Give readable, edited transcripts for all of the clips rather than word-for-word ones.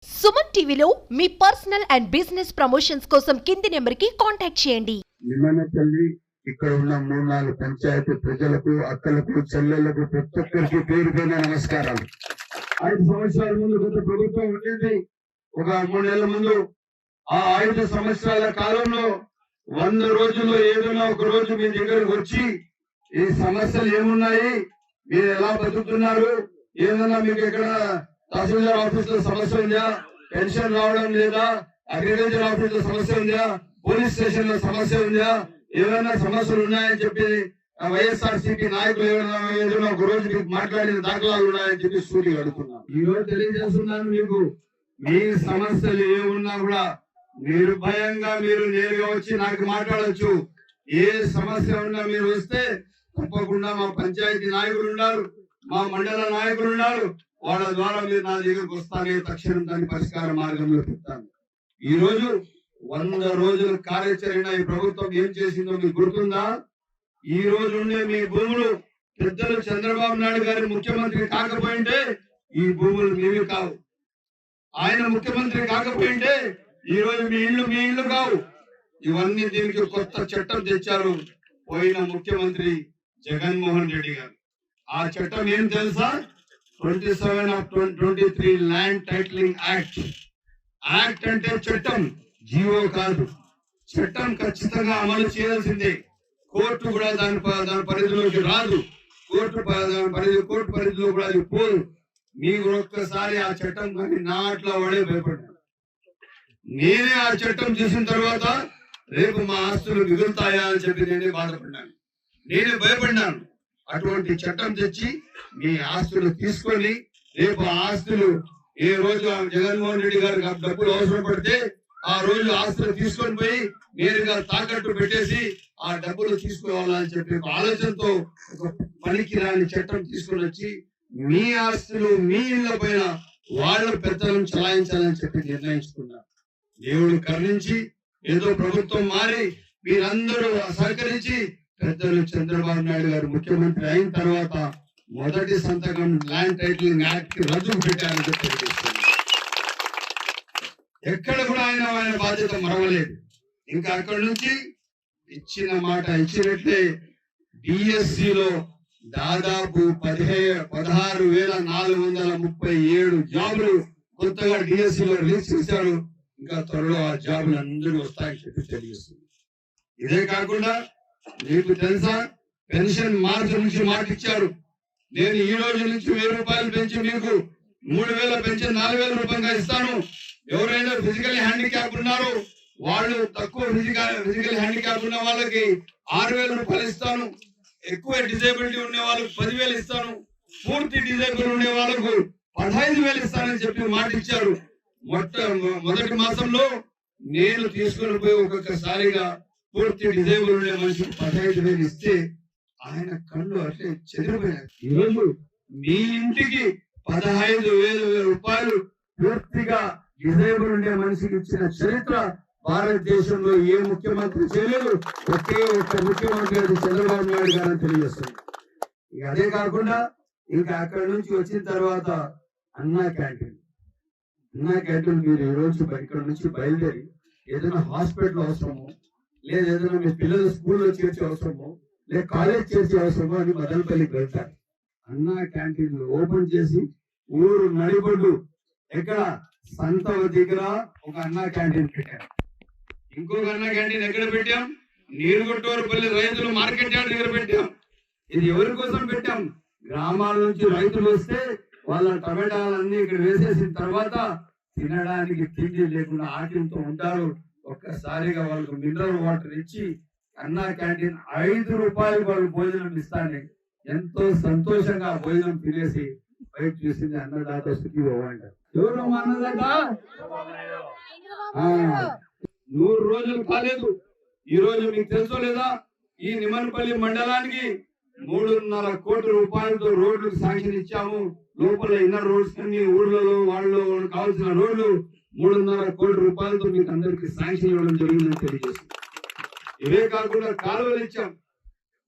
సుమన్ టీవీలో మీ personal and business promotions కోసం కింది నెంబర్కి కాంటాక్ట్ చేయండి. నిమ్మనపల్లి ఇక్కడ ఉన్న 3-4 పంచాయతీ ప్రజలకు, అక్కలకు, చెల్లెళ్లకు ప్రతి ఒక్కరికి పేరు పేరున నమస్కారాలు. 5 సంవత్సరాల ముందు గత ప్రభుత్వం ఉండేది. ఒక 3 నెలల ముందు ఆ 5 సంవత్సరాల కాలంలో 100 రోజుల్లో ఏదైనా ఒక రోజు మీ దగ్గరకు వచ్చి ఈ సమస్యలు ఏమున్నాయి, మీరు ఎలా బతుకుతున్నారు, ఏదైనా మీకు ఎక్కడ తహసీల్దార్ ఆఫీస్ లో సమస్య ఉందా, పెన్షన్ రావడం లేదా, అగ్రికల్చర్ ఆఫీస్ లో సమస్య ఉందా, పోలీస్ స్టేషన్ లో సమస్య ఉందా, ఏమైనా సమస్యలు ఉన్నాయని చెప్పి వైఎస్ఆర్సీపీ నాయకులు ఏదైనా ఒక రోజు మీకు మాట్లాడిన దాఖలాలు ఉన్నాయని చెప్పి సూటిగా అడుగుతున్నాను. ఈ రోజు తెలియజేస్తున్నాను మీకు, మీ సమస్యలు ఏమున్నా కూడా నిర్భయంగా మీరు నేరుగా వచ్చి నాకు మాట్లాడచ్చు. ఏ సమస్య ఉన్నా మీరు వస్తే తప్పకుండా మా పంచాయతీ నాయకులు ఉన్నారు, మా మండల నాయకులు ఉన్నారు, వాళ్ళ ద్వారా మీరు నా దగ్గరకు వస్తానే తక్షణం దాని పరిష్కార మార్గంలో చెప్తాను. ఈ రోజు 100 రోజుల కార్యాచరణ ఈ ప్రభుత్వం ఏం చేసిందో మీకు గుర్తుందా? ఈ రోజు ఉండే మీ భూములు పెద్దలు చంద్రబాబు నాయుడు గారి ముఖ్యమంత్రి కాకపోయింటే ఈ భూములు మీవి కావు. ఆయన ముఖ్యమంత్రి కాకపోయింటే ఈ రోజు మీ ఇల్లు కావు. ఇవన్నీ దీనికి కొత్త చట్టం తెచ్చారు పోయిన ముఖ్యమంత్రి జగన్మోహన్ రెడ్డి గారు. ఆ చట్టం ఏం తెలుసా? 27/23 ల్యాండ్ టైటిలింగ్ యాక్ట్. యాక్ట్ అంటే చట్టం, జీవో కాదు. చట్టం ఖచ్చితంగా అమలు చేయాల్సిందే. కోర్టు కూడా దాని పరిధిలోకి రాదు. కోర్టు పరిధిలో కూడా అది పోదు. మీరు ఒక్కసారి ఆ చట్టం కానీ నాట్లో పడే భయపడ్డాను. నేనే ఆ చట్టం చూసిన తర్వాత రేపు మా ఆస్తులు మిగులుతాయా అని చెప్పి నేనే బాధపడ్డాను, నేనే భయపడ్డాను. అటువంటి చట్టం తెచ్చి మీ ఆస్తులు తీసుకొని రేపు ఆస్తులు ఏ రోజు జగన్మోహన్ రెడ్డి గారికి డబ్బులు అవసరం పడితే ఆ రోజు ఆస్తులు తీసుకొని పోయి నేరుగా తాకట్టు పెట్టేసి ఆ డబ్బులు తీసుకోవాలని చెప్పి ఒక ఆలోచనతో ఒక పనికి రాని చట్టం తీసుకొని వచ్చి మీ ఆస్తులు మీ ఇళ్ల పైన వాళ్ళ పెద్దలను చలాయించాలని చెప్పి నిర్ణయించుకున్నారు. దేవుడు కరుణించి ఏదో ప్రభుత్వం మారి మీరందరూ సహకరించి పెద్దలు చంద్రబాబు నాయుడు గారు ముఖ్యమంత్రి అయిన తర్వాత మొదటి సంతకం ల్యాండ్ టైటిలింగ్ యాక్ట్ కి రద్దు పెట్టారని చెప్పి ఎక్కడ కూడా ఆయన బాధ్యత మరవలేదు. ఇంకా అక్కడి నుంచి ఇచ్చిన మాట ఇచ్చినట్లే డిఎస్సిలో దాదాపు 16,437 జాబులు కొత్తగా డిఎస్సిలో రిలీజ్ చేశారు. ఇంకా త్వరలో ఆ జాబులు అందరూ వస్తాయని చెప్పి తెలియజేస్తుంది. ఇదే కాకుండా మీకు తెలుసా, పెన్షన్ మార్చి నుంచి మాట ఇచ్చారు. నేను ఈ రోజు నుంచి 1000 రూపాయలు పెంచి మీకు 3,000 పెన్షన్ 4,000 రూపాయలుగా ఇస్తాను. ఎవరైనా ఫిజికల్ హ్యాండిక్యాప్ ఉన్నారో వాళ్ళు తక్కువ ఫిజికల్ హ్యాండిక్యాప్ ఉన్న వాళ్ళకి 6,000 రూపాయలు ఇస్తాను. ఎక్కువ డిజేబిలిటీ ఉండే వాళ్ళకి 10,000 ఇస్తాను. పూర్తి డిజేబుల్ ఉండే వాళ్ళకు 15,000 ఇస్తానని చెప్పి మాట ఇచ్చారు. మొదటి మాసంలో నేను తీసుకుని పోయి ఒక్కొక్కసారిగా పూర్తి డిజేబుల్ ఉండే మనిషికి 15,000 ఇస్తే ఆయన కళ్ళు అట్లే చెదిరిపోయారు. ఈరోజు మీ ఇంటికి 15,000 రూపాయలు పూర్తిగా డిజేబుల్ ఉండే మనిషికి ఇచ్చిన చరిత్ర భారతదేశంలో ఏ ముఖ్యమంత్రి చేయలేదు. ఒకే ఒక్క ముఖ్యమంత్రి అది చంద్రబాబు నాయుడు గారని తెలియజేస్తుంది. ఇక అదే కాకుండా ఇంకా అక్కడి నుంచి వచ్చిన తర్వాత అన్నా క్యాంటీన్ మీరు ఈ రోజు ఇక్కడ నుంచి బయలుదేరి ఏదైనా హాస్పిటల్ అవసరమో, లేదా ఏదైనా మీ పిల్లలు స్కూల్లో చేర్చే అవసరమో, లేదా కాలేజ్ చేర్చే అవసరమో అని మదనపల్లికి వెళ్తారు. అన్నా క్యాంటీన్లు ఓపెన్ చేసి ఊరు నడిబొడ్డు ఎక్కడ సంతవ దగ్గర ఒక అన్నా క్యాంటీన్ పెట్టారు. ఇంకొక అన్నా క్యాంటీన్ ఎక్కడ పెట్టాం? నీరుగొట్టూరుపల్లి రైతులు మార్కెట్ యార్డ్ దగ్గర పెట్టాం. ఇది ఎవరి కోసం పెట్టాం? గ్రామాల నుంచి రైతులు వస్తే వాళ్ళ టమాటాలన్నీ ఇక్కడ వేసేసిన తర్వాత తినడానికి తిండి లేకుండా ఆకలితో ఉంటారు. ఒక్కసారిగా వాళ్ళకు మినరల్ వాటర్ ఇచ్చి అన్నా క్యాంటీన్ 5 రూపాయలు వాళ్ళు భోజనం ఇస్తాను ఎంతో సంతోషంగా భోజనం తినేసి బయట చూసింది అన్నదాత సుఖీభవ అంటారు. ఎవరు అన్నదాత? 100 రోజులు కాలేదు. ఈ రోజు మీకు తెలుసో లేదా, ఈ నిమ్మనపల్లి మండలానికి 3.5 కోట్ల రూపాయలతో రోడ్లకు శాంక్షన్ ఇచ్చాము. లోపల ఇన్నర్ రోడ్స్ అన్ని ఊర్లలో వాళ్ళు కావాల్సిన రోడ్లు 3.5 కోట్ల రూపాయలతో మీకు అందరికి శాంక్షన్ ఇవ్వడం జరిగిందని తెలియజేస్తుంది. ఇవే కాకుండా కాలువలు ఇచ్చాం.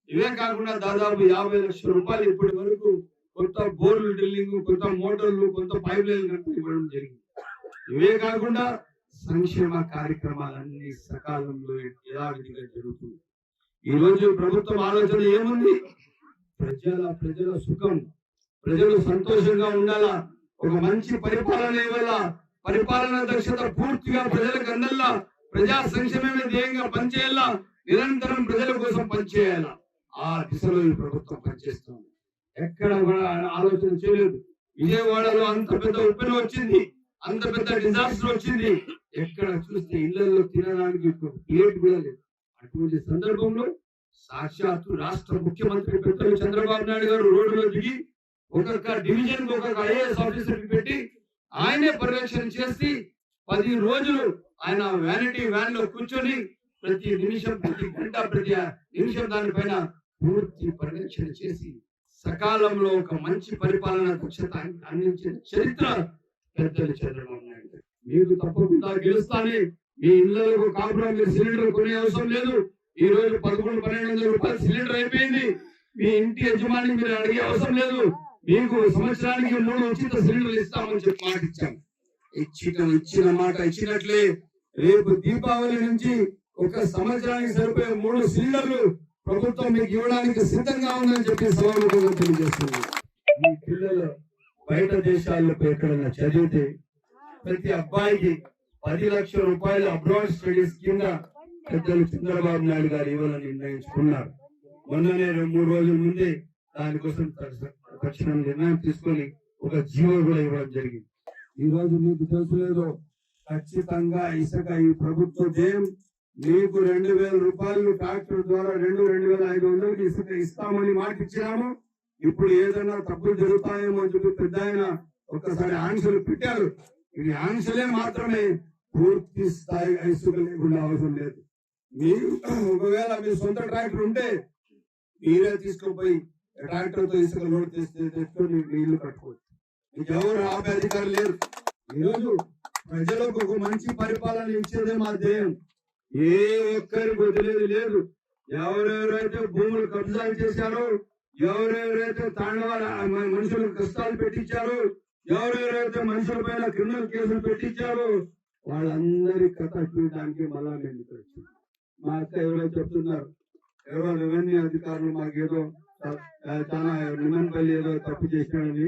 ఇవే కాకుండా దాదాపు 50 లక్షల రూపాయలు ఇప్పటి వరకు కొత్త బోర్లు డ్రిల్లింగ్, కొత్త మోటార్లు, కొత్త పైప్ లైన్ ఇవ్వడం జరిగింది. ఇవే కాకుండా సంక్షేమ కార్యక్రమాలన్నీ సకాలంలో యథావిధిగా జరుగుతుంది. ఈ రోజు ప్రభుత్వం ఆలోచన ఏముంది? ప్రజల సుఖం, ప్రజలు సంతోషంగా ఉండాలా, ఒక మంచి పరిపాలన ఇవ్వాలా, పరిపాలన దక్షత పూర్తిగా ప్రజలకు అందల్లా, ప్రజా సంక్షేమమే ధ్యేయంగా పనిచేయాలా, నిరంతరం ప్రజల కోసం పనిచేయాలా. ఆ దిశలో ఈ ప్రభుత్వం పనిచేస్తుంది. ఎక్కడ కూడా ఆలోచన చేయలేదు. విజయవాడలో అంత పెద్ద ఉప్పెన వచ్చింది, అంత పెద్ద డిజాస్టర్ వచ్చింది, ఎక్కడ చూస్తే ఇళ్లలో తినడానికి ఒక ప్లేట్ కూడా లేదు. అటువంటి సందర్భంలో సాక్షాత్తు రాష్ట్ర ముఖ్యమంత్రి పెద్దలు చంద్రబాబు నాయుడు గారు రోడ్డులో దిగి ఒక్కొక్క డివిజన్ కు ఒక్కొక్క ఐఏఎస్ ఆఫీసర్ పెట్టి ఆయనే పర్యవేక్షణ చేసి 10 రోజులు ఆయన వ్యానిటీ వ్యాన్ లో కూర్చొని ప్రతి నిమిషం, ప్రతి గంట, ప్రతి నిమిషం దానిపైన పూర్తి పర్యవేక్షణ చేసి సకాలంలో ఒక మంచి పరిపాలన దక్షత అందించిన చరిత్ర పెద్దలు చంద్రబాబు నాయుడు. మీకు తప్పకుండా గెలుస్తానే. మీ ఇళ్లకు కాపురం మీరు సిలిండర్ కొనే అవసరం లేదు. ఈ రోజు 1100-1200 రూపాయలు సిలిండర్ అయిపోయింది. మీ ఇంటి యజమాని మీరు అడిగే అవసరం లేదు. మీకు సంవత్సరానికి 3 ఉచిత సిలిండర్లు ఇస్తామని చెప్పి మాట ఇచ్చాం. ఇచ్చిన మాట ఇచ్చినట్లే రేపు దీపావళి నుంచి ఒక సంవత్సరానికి సరిపోయే 3 సిలిండర్లు ప్రభుత్వం మీకు ఇవ్వడానికి సిద్ధంగా ఉందని చెప్పి సభాముఖంగా తెలియజేస్తుంది. మీ పిల్లలు బయట దేశాల్లో ఎక్కడన్నా చదివితే ప్రతి అబ్బాయికి 10 లక్షల రూపాయలు అబ్రాడ్ స్టడీస్ కింద పెద్దలు చంద్రబాబు నాయుడు గారు ఇవ్వాలని నిర్ణయించుకున్నారు. మొన్ననే 2-3 రోజుల ముందే దానికోసం తక్షణం నిర్ణయం తీసుకొని ఒక జీవో కూడా ఇవ్వడం జరిగింది. ఈ రోజు మీకు తెలుసులేదో, ఖచ్చితంగా ఇసుక ఈ ప్రభుత్వ ధ్యేయం మీకు 2000 రూపాయలు ట్రాక్టర్ ద్వారా 2,500 ఇసుక ఇస్తామని మాట ఇచ్చినాము. ఇప్పుడు ఏదైనా తప్పులు జరుగుతాయేమో అని చెప్పి పెద్ద ఆయన ఒక్కసారి ఆంక్షలు పెట్టారు. ఇది ఆంక్షలే మాత్రమే, పూర్తి స్థాయి ఇసుక లేకుండా అవసరం లేదు. మీరు ఒకవేళ మీ సొంత ట్రాక్టర్ ఉంటే మీరే తీసుకుపోయి ట్రాక్టర్ తో ఇసుక లోడ్ తెచ్చుకొని మీ ఇల్లు కట్టుకోవచ్చు. మీకు ఎవరు ఆపే అధికారం లేదు. ఈరోజు ప్రజలకు ఒక మంచి పరిపాలన ఇచ్చేదే మా ధ్యేయం. ఏ ఒక్కరికి వదిలేదు లేదు. ఎవరెవరైతే భూములు కబ్జాలు చేశారో, ఎవరెవరైతే తాండవాల మనుషులకు కష్టాలు పెట్టించారో, ఎవరెవరైతే మనుషుల పైన క్రిమినల్ కేసులు పెట్టించారో వాళ్ళందరి కథ చూడడానికి మళ్ళా మేము ఇక్కడ వచ్చాం. మా అక్క ఎవరో చెప్తున్నారు, ఎవరో రెవెన్యూ అధికారులు మాకేదో చాలా నిమ్మపల్లి ఏదో తప్పు చేసినాడని.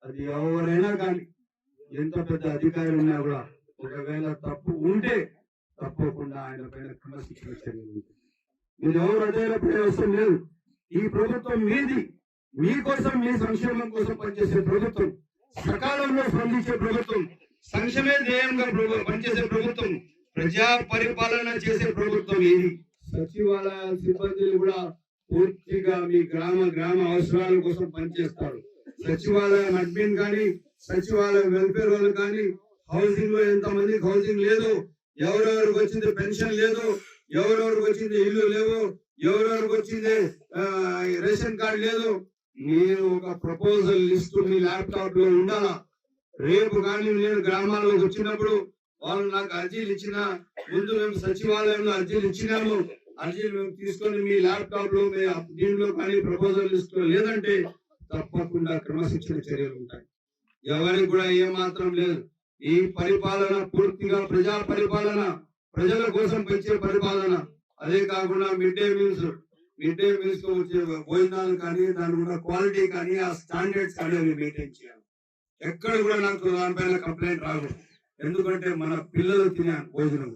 అది ఎవరైనా కానీ, ఎంత పెద్ద అధికారులు ఉన్నా కూడా ఒకవేళ తప్పు ఉంటే తప్పకుండా ఆయన పైన క్రమశిక్షణ చర్యలు ఉంటాయి. మీరు ఎవరు అదేపడే అవసరం లేదు. ఈ ప్రభుత్వం మీది, మీకోసం, మీ సంక్షేమం కోసం పనిచేసే ప్రభుత్వం, సకాలంలో స్పందించే ప్రభుత్వం, సంక్షేమే ధ్యేయంగా పనిచేసే ప్రభుత్వం, ప్రజా పరిపాలన చేసే ప్రభుత్వం ఇది. సచివాలయాల సిబ్బందులు కూడా పూర్తిగా మీ గ్రామ అవసరాల కోసం పనిచేస్తారు. సచివాలయం అడ్మిన్ కానీ, సచివాలయం వెల్ఫేర్ వాళ్ళు కానీ, హౌసింగ్ లో ఎంతమందికి హౌసింగ్ లేదు, ఎవరెవరికి వచ్చింది పెన్షన్ లేదు, ఎవరెవరికి వచ్చింది ఇల్లు లేవు, ఎవరెవరికి వచ్చింది రేషన్ కార్డు లేదు. మీరు ఒక ప్రపోజల్ లిస్ట్ మీ ల్యాప్టాప్ లో ఉండాలా. రేపు కానీ నేను గ్రామాల్లోకి వచ్చినప్పుడు వాళ్ళు నాకు అర్జీలు ఇచ్చిన ముందు మేము సచివాలయంలో అర్జీలు ఇచ్చినాము, అర్జీలు మేము తీసుకొని మీ ల్యాప్టాప్ లో దీనిలో కానీ ప్రపోజల్ లిస్ట్ లో లేదంటే తప్పకుండా క్రమశిక్షణ చర్యలు ఉంటాయి. ఎవరికి కూడా ఏమాత్రం లేదు. ఈ పరిపాలన పూర్తిగా ప్రజా పరిపాలన, ప్రజల కోసం పెంచే పరిపాలన. అదే కాకుండా మిడ్ డే మీల్స్ కు వచ్చే భోజనాలు కానీ, దాని కూడా క్వాలిటీ కానీ, ఆ స్టాండర్డ్స్ కానీ అవి మెయింటైన్ చేయాలి. ఎక్కడ కూడా నాకు దానిపైన కంప్లైంట్ రాదు. ఎందుకంటే మన పిల్లలు తినే భోజనం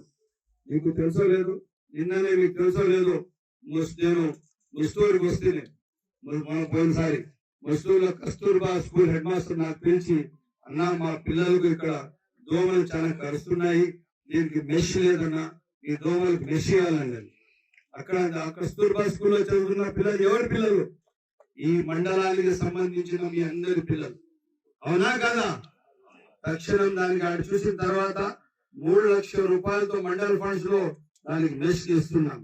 మీకు తెలుసో లేదు, నిన్ననే మీకు తెలుసో లేదు, నేను ముస్తూరుకి వస్తే మనం పోయినసారి ముస్తూరులో కస్తూర్బా స్కూల్ హెడ్ మాస్టర్ నాకు పిలిచి, అన్నా మా పిల్లలకు ఇక్కడ దోమలు చాలా కరుస్తున్నాయి, దీనికి మెష్ లేదన్నా, ఈ దోమలకు మెష్ చేయాలన్నది. అక్కడ కస్తూర్బా స్కూల్లో చదువుతున్న పిల్లలు ఎవరి పిల్లలు? ఈ మండలానికి సంబంధించిన మీ అందరి పిల్లలు. అవునా కదా? తక్షణం దానికి ఆడ చూసిన తర్వాత 3 లక్షల రూపాయలతో మండల ఫండ్స్ లో దానికి మెష్ చేస్తున్నాం.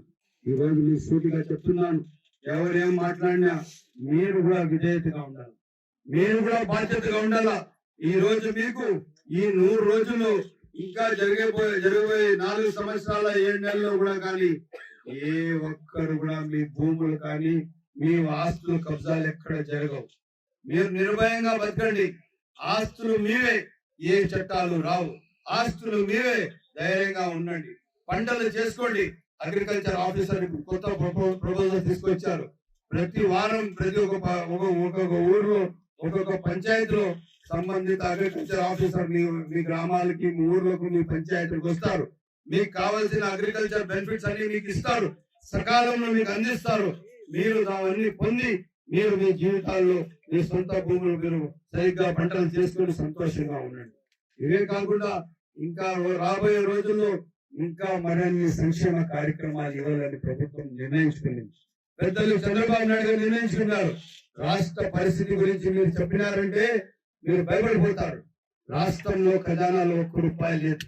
ఈ రోజు మీ సూటిగా చెప్తున్నాను, ఎవరేం మాట్లాడినా మీరు కూడా విధేయతగా ఉండాలి, మీరు కూడా బాధ్యతగా ఉండాలా. ఈ రోజు మీకు ఈ 100 రోజులు ఇంకా జరగబోయే 4 సంవత్సరాల 7 నెలల్లో కూడా కానీ ఏ ఒక్కరు కూడా మీ భూములు కానీ, మీ ఆస్తులు కబ్జాలు ఎక్కడ జరగవు. మీరు నిర్భయంగా బతకండి. ఆస్తులు మీవే, ఏ చట్టాలు రావు. ఆస్తులు మీవే, ధైర్యంగా ఉండండి, పంటలు చేసుకోండి. అగ్రికల్చర్ ఆఫీసర్ కొత్త ప్రపోజల్ తీసుకొచ్చారు. ప్రతి వారం ప్రతి ఒక్కొక్క ఊర్లో ఒక్కొక్క పంచాయతీలో సంబంధిత అగ్రికల్చర్ ఆఫీసర్ మీ గ్రామాలకి, మీ ఊర్లకు, మీ పంచాయతీలకు వస్తారు. మీకు కావాల్సిన అగ్రికల్చర్ బెనిఫిట్స్ అన్ని మీకు ఇస్తారు, సకాలంలో మీకు అందిస్తారు. మీరు దాన్ని పొంది మీరు మీ జీవితాల్లో మీ సొంత భూములు మీరు సరిగ్గా పంటలు చేసుకుని సంతోషంగా ఉండండి. ఇవే కాకుండా ఇంకా రాబోయే రోజుల్లో ఇంకా మరిన్ని సంక్షేమ కార్యక్రమాలు ఇవ్వాలని ప్రభుత్వం నిర్ణయించుకుంది. పెద్దలు చంద్రబాబు నాయుడు గారు నిర్ణయించుకున్నారు. రాష్ట్ర పరిస్థితి గురించి మీరు చెప్పినారంటే మీరు భయపడిపోతారు. రాష్ట్రంలో ఖజానాలో ₹1 లేదు.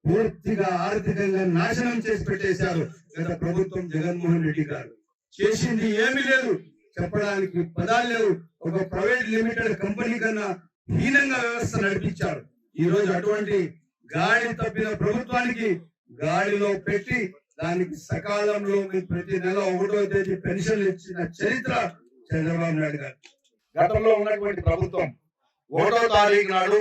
పూర్తిగా ఆర్థికంగా నాశనం చేసి పెట్టేశారు గత ప్రభుత్వం. జగన్మోహన్ రెడ్డి గారు చేసింది ఏమీ లేదు, చెప్పడానికి పదాలు లేవు. ఒక ప్రైవేట్ లిమిటెడ్ కంపెనీ కన్నా హీనంగా వ్యవస్థ నడిపించారు. ఈ రోజు అటువంటి గాడి తప్పిన ప్రభుత్వానికి గాడిలో పెట్టి దానికి సకాలంలో మీకు ప్రతి నెల 1వ తేదీ పెన్షన్ ఇచ్చిన చరిత్ర చంద్రబాబు నాయుడు గారు. గతంలో ఉన్నటువంటి ప్రభుత్వం 1వ తారీఖు నాడు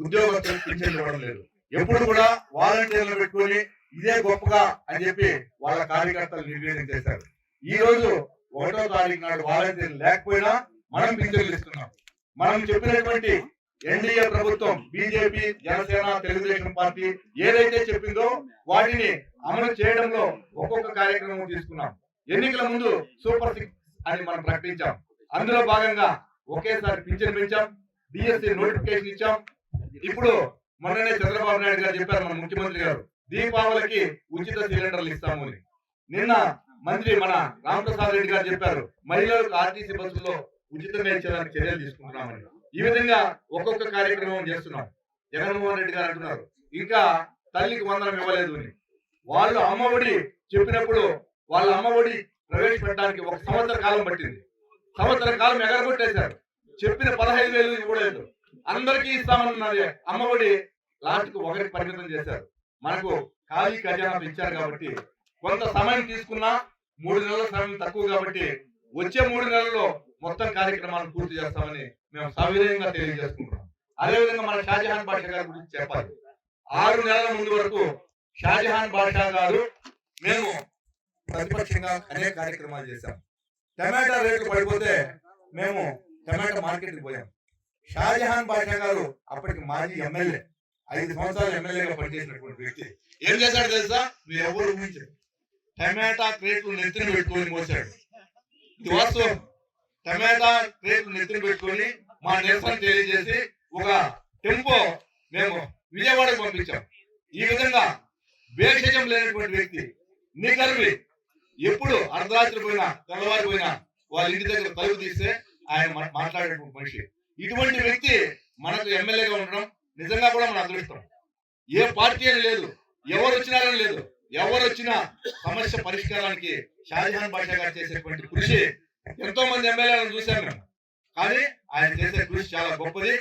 ఉద్యోగస్తులకు పింఛన్లు ఇవ్వడం లేదు. ఎప్పుడు కూడా వాలంటీర్లు పెట్టుకొని ఇదే గొప్పగా అని చెప్పి వాళ్ళ కార్యకర్తలు నిర్ణయం చేశారు. ఈ రోజు 1వ తారీఖు నాడు వాలంటీర్లు లేకపోయినా మనం పింఛన్లు ఇస్తున్నాం. మనం చెప్పినటువంటి ఎన్డీఏ ప్రభుత్వం, బీజేపీ, జనసేన, తెలుగుదేశం పార్టీ ఏదైతే చెప్పిందో వాటిని అమలు చేయడంలో ఒక్కొక్క కార్యక్రమం తీసుకున్నాం. ఎన్నికల ముందు సూపర్ 6 అని మనం ప్రకటించాం. అందులో భాగంగా ఒకేసారి పింఛన్ పెంచాం, డిఎస్సి నోటిఫికేషన్ ఇచ్చాం. ఇప్పుడు మొన్ననే చంద్రబాబు నాయుడు గారు చెప్పారు, మన ముఖ్యమంత్రి గారు, దీపావళికి ఉచిత సిలిండర్లు ఇస్తాము అని. నిన్న మంత్రి మన రామప్రసాద్ రెడ్డి గారు చెప్పారు, మహిళలకు ఆర్టీసీ బస్సుల్లో ఉచితంగా ఇచ్చేదానికి చర్యలు తీసుకుంటున్నామని. ఈ విధంగా ఒక్కొక్క కార్యక్రమం చేస్తున్నాం. జగన్మోహన్ రెడ్డి గారు అంటున్నారు ఇంకా తల్లికి వందనం ఇవ్వలేదు అని. వాళ్ళు అమ్మఒడి చెప్పినప్పుడు వాళ్ళ అమ్మఒడి ప్రవేశపెట్టడానికి 1 సంవత్సర కాలం పట్టింది. సంవత్సర కాలం ఎగరగొట్టేశారు. చెప్పిన 15,000 ఇవ్వలేదు. అందరికీ ఇస్తామన్నది అమ్మఒడి లాస్ట్ కు 1కి పరిమితం చేశారు. మనకు ఖాళీ ఖజానా ఇచ్చారు కాబట్టి కొంత సమయం తీసుకున్నా 3 నెలల సమయం తక్కువ కాబట్టి వచ్చే 3 నెలల్లో మొత్తం కార్యక్రమాలను పూర్తి చేస్తామని మేము సవినయంగా తెలియజేసుకుంటున్నాం. అదేవిధంగా మన షాజహాన్ బాషా గారి గురించి చెప్పాలి. 6 నెలల ముందు వరకు షాజహాన్ బాషా గారు మేము ప్రతిపక్షంగా అనేక కార్యక్రమాలు చేశాం. టమాటా రేట్లు పడిపోతే మేము టమాటా మార్కెట్కి పోయాం. షాజహాన్ బాషా గారు అప్పటికి మాజీ ఎమ్మెల్యే, 5 సంవత్సరాలు ఎమ్మెల్యేగా పనిచేసినటువంటి వ్యక్తి ఏం చేశాడు తెలుసా? మీరు ఎవరు ఊహించారు. టమాటా క్రేట్లు నెత్తిన పెట్టుకొని మోసాడు. ఇది వాస్తవం. టమాటా క్రేట్లు నెత్తిన పెట్టుకొని మా నిరసన తెలియజేసి ఒక టెంపో మేము విజయవాడకు పంపించాం. ఈ విధంగా భేషజం లేనటువంటి వ్యక్తి, నిగర్వి, ఎప్పుడు అర్ధరాత్రి పోయినా తెల్లవారి పోయినా వాళ్ళ ఇంటి దగ్గర తలుపు తీస్తే ఆయన మాట్లాడేటువంటి మనిషి. ఇటువంటి వ్యక్తి మనకు ఎమ్మెల్యేగా ఉండడం నిజంగా కూడా మన అదృష్టం. ఏ పార్టీ అని లేదు, ఎవరు వచ్చినారని లేదు, ఎవరు వచ్చినా సమస్య పరిష్కారానికి షాజహాన్ బాషా గారు చేసేటువంటి కృషి ఎంతో మంది ఎమ్మెల్యేలను చూశాం మేము. కానీ ఆయన చేసే కృషి చాలా గొప్పది.